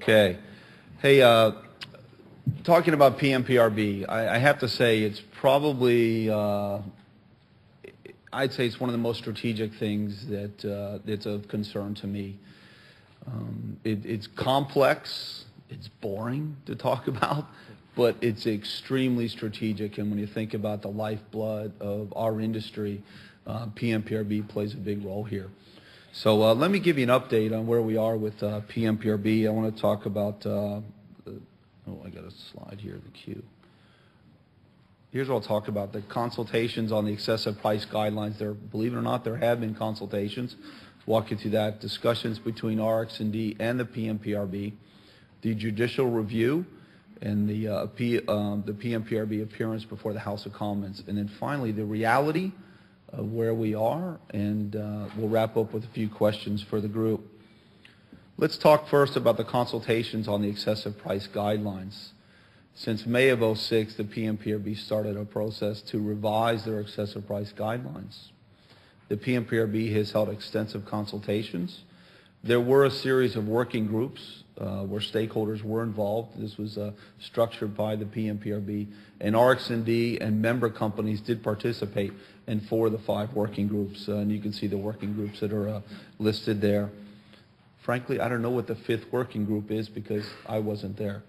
Okay. Hey, talking about PMPRB, I have to say it's probably, I'd say it's one of the most strategic things that that's of concern to me. It's complex, it's boring to talk about, but it's extremely strategic. And when you think about the lifeblood of our industry, PMPRB plays a big role here. So let me give you an update on where we are with PMPRB. I want to talk about, oh, I got a slide here, the queue. Here's what I'll talk about, the consultations on the excessive price guidelines. There, believe it or not, there have been consultations. Walk you through that. Discussions between RX&D and the PMPRB, the judicial review, and the PMPRB appearance before the House of Commons. And then finally, the reality of where we are, and we'll wrap up with a few questions for the group. Let's talk first about the consultations on the excessive price guidelines. Since May of '06, the PMPRB started a process to revise their excessive price guidelines. The PMPRB has held extensive consultations. There were a series of working groups where stakeholders were involved. This was structured by the PMPRB, and RX&D and member companies did participate in 4 of the 5 working groups, and you can see the working groups that are listed there. Frankly, I don't know what the 5th working group is because I wasn't there.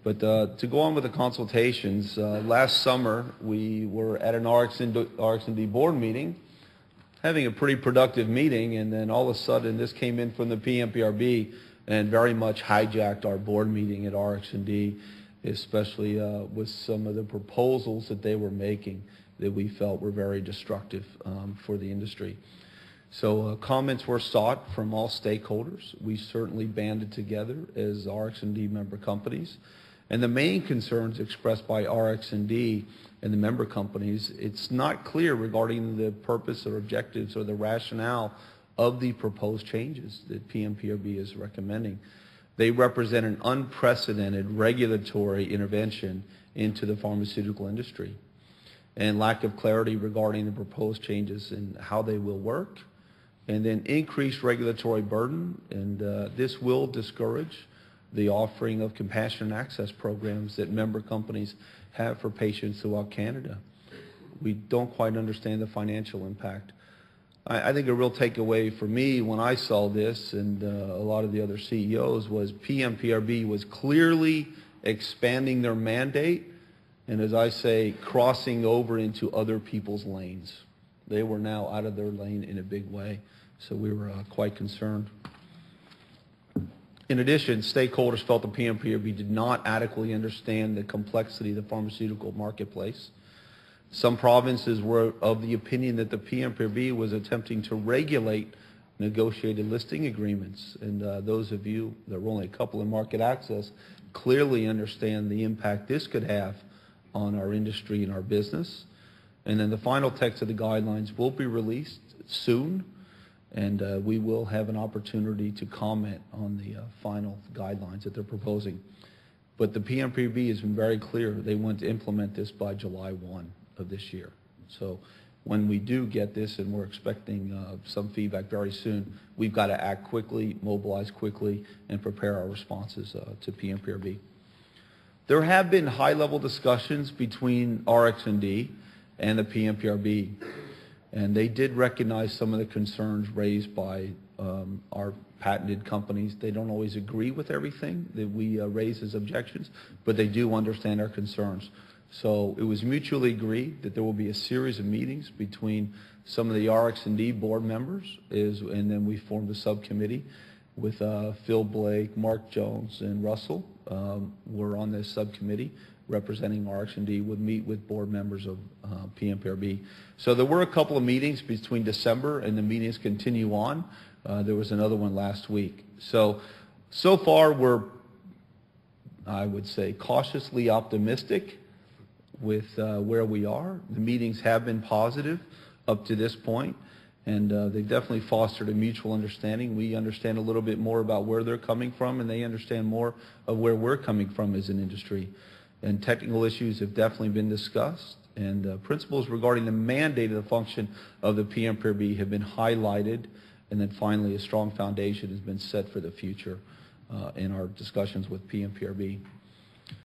But to go on with the consultations, last summer we were at an RX&D board meeting, having a pretty productive meeting, and then all of a sudden this came in from the PMPRB and very much hijacked our board meeting at RX&D, especially with some of the proposals that they were making that we felt were very destructive for the industry. So comments were sought from all stakeholders. We certainly banded together as RX&D member companies. And the main concerns expressed by RX&D and the member companies, it's not clear regarding the purpose or objectives or the rationale of the proposed changes that PMPRB is recommending. They represent an unprecedented regulatory intervention into the pharmaceutical industry, and lack of clarity regarding the proposed changes and how they will work, and then increased regulatory burden, and this will discourage the offering of compassionate access programs that member companies have for patients throughout Canada. We don't quite understand the financial impact. I think a real takeaway for me when I saw this, and a lot of the other CEOs, was PMPRB was clearly expanding their mandate, and as I say, crossing over into other people's lanes. They were now out of their lane in a big way, so we were quite concerned. In addition, stakeholders felt the PMPRB did not adequately understand the complexity of the pharmaceutical marketplace. Some provinces were of the opinion that the PMPRB was attempting to regulate negotiated listing agreements, and those of you that were only a couple in market access clearly understand the impact this could have on our industry and our business. And then the final text of the guidelines will be released soon, and we will have an opportunity to comment on the final guidelines that they're proposing. But the PMPRB has been very clear. They want to implement this by July 1 of this year. So when we do get this, and we're expecting some feedback very soon, we've got to act quickly, mobilize quickly, and prepare our responses to PMPRB. There have been high-level discussions between RX&D and the PMPRB, and they did recognize some of the concerns raised by our patented companies. They don't always agree with everything that we raise as objections, but they do understand our concerns. So it was mutually agreed that there will be a series of meetings between some of the RX&D board members, and then we formed a subcommittee with Phil Blake, Mark Jones, and Russell. We're on this subcommittee representing RX&D, would meet with board members of PMPRB. So there were a couple of meetings between December, and the meetings continue on. There was another one last week. So far we're, I would say, cautiously optimistic with where we are. The meetings have been positive up to this point, and they've definitely fostered a mutual understanding. We understand a little bit more about where they're coming from, and they understand more of where we're coming from as an industry. And technical issues have definitely been discussed, and principles regarding the mandate of the function of the PMPRB have been highlighted, and then finally a strong foundation has been set for the future. in our discussions with PMPRB.